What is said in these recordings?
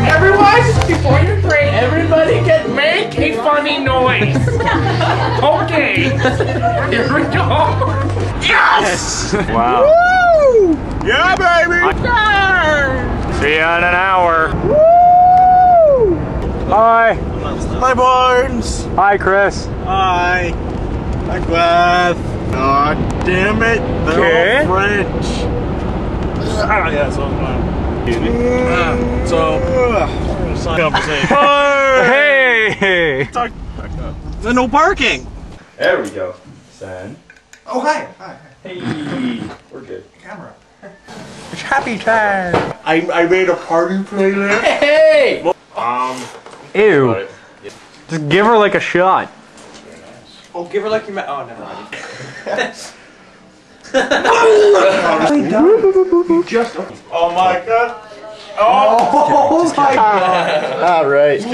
Everyone, before you drink, everybody can make a funny noise. Okay. Here we go. Yes! Wow. Woo! Yeah, baby! See ya in an hour. Woo! Hi. Hi, Barnes. Hi, Chris. Hi. Hi, Glad. God damn it. They're all French. Yeah, so I'm fine. Conversation. Hey! There's no parking. There we go. Send. Oh, hi. Hi. Hey. We're good. Camera. It's happy time. I made a party playlist. Hey! Ew. Just give her like a shot. Oh, give her like you met. Oh, never mind. Oh my god. Oh my god. All right. So,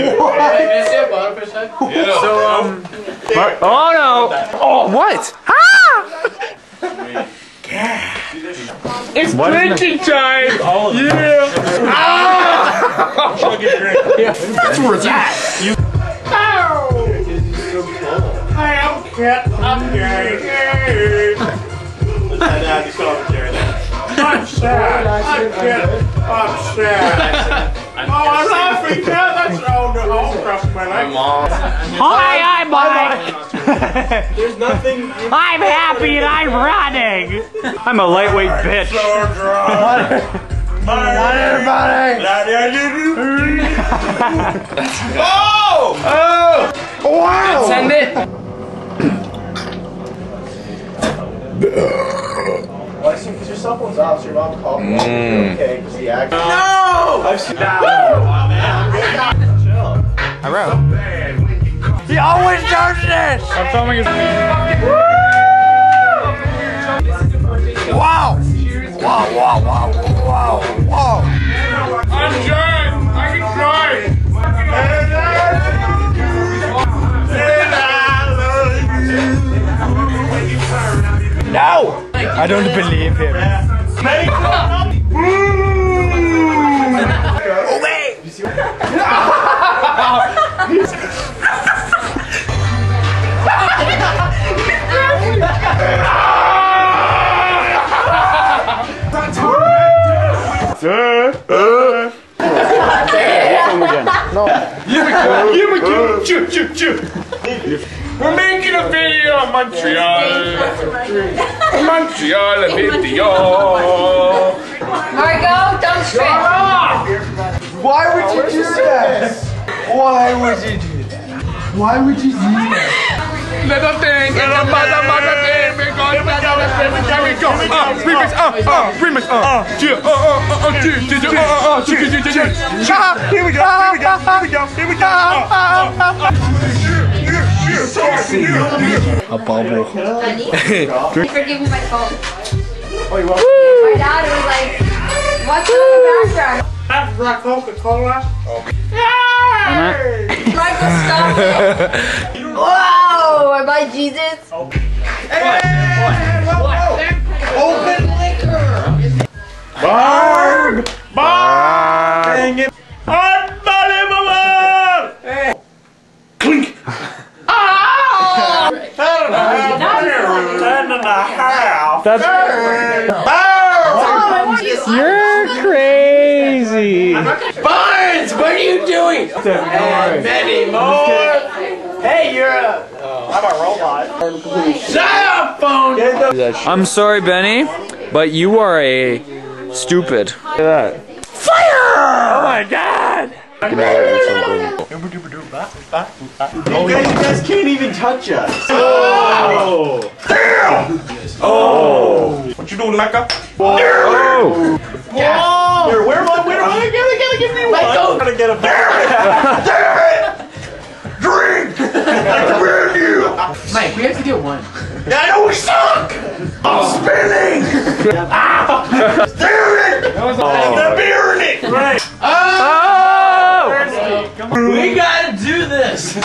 Oh no! Oh, what? It's drinking time. Yeah. That's where it's at. Hi, I'm Kit. I'm gay. I'm sad. I'm Kit. I'm sad. Oh, I'm laughing, Kit. That's cross my leg. Hi, I'm Mike. There's nothing. I'm happy and I'm running. I'm a lightweight bitch. So drunk. Not everybody. Oh! Oh! Wow! Send it. Well, I see, because your cell phone's off, so your mom called me. Okay, because he actually. No! I've seen that. Chill. I wrote. He always does this! I'm filming his. Wow! Wow, wow, wow, wow, wow! I'm John! I can try! No! I don't believe him. Obey! We're making a video on Montreal. Montreal video. Margot, don't trip. Why would you do that? Why would you do that? Why would you do that? Little thing, little mother thing, we go, here we go, remix, remix, here we go, A bubble. Honey, forgive me my phone. Oh, you want? My dad was like, what's in the background? That's Coca-Cola. Michael, stop it. Whoa, am I Jesus? Open liquor. Barb. Dang it. Unbelievable. Clink. 10.5. That's. You're crazy. Barnes, what are you doing? And many more. Hey, you're a... I'm a robot. Shut up, phone! I'm sorry, Benny, but you are a stupid. Look at that. Fire! Oh my god! You guys can't even touch us. Oh! Damn! Oh! What you doing, Mecca? Oh! Yeah. Here, where am I? Where am I? I gotta give me one. I gotta get a bear. Damn it! Drink! I command you! Mike, we have to get one. I know we suck! I'm spinning! Damn it! The beer in it! Right. Oh! We gotta do this!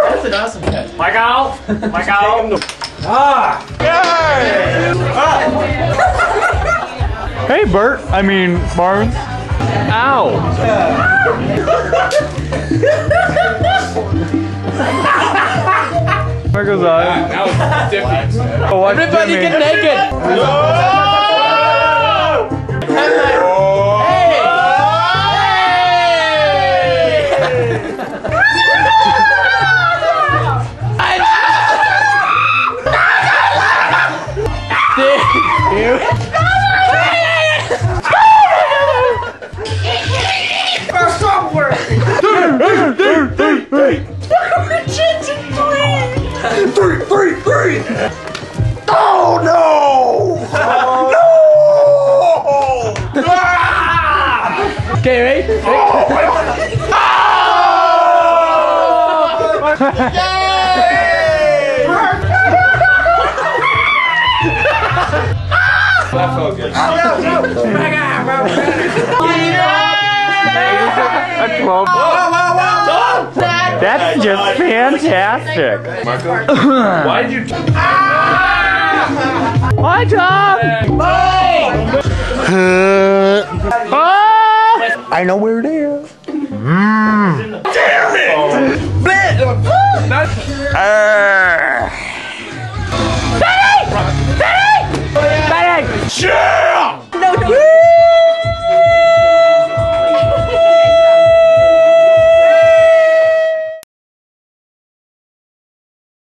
That's an awesome catch. Michael! Michael! Hey, Bert. I mean, Barnes. Ow. There goes I. That was different. Oh, Everybody get naked! Three. Oh no! No! Okay, ready? That felt good. A 12. That's just fantastic. Why did you... Hi, Tom! I know where it is. Damn it!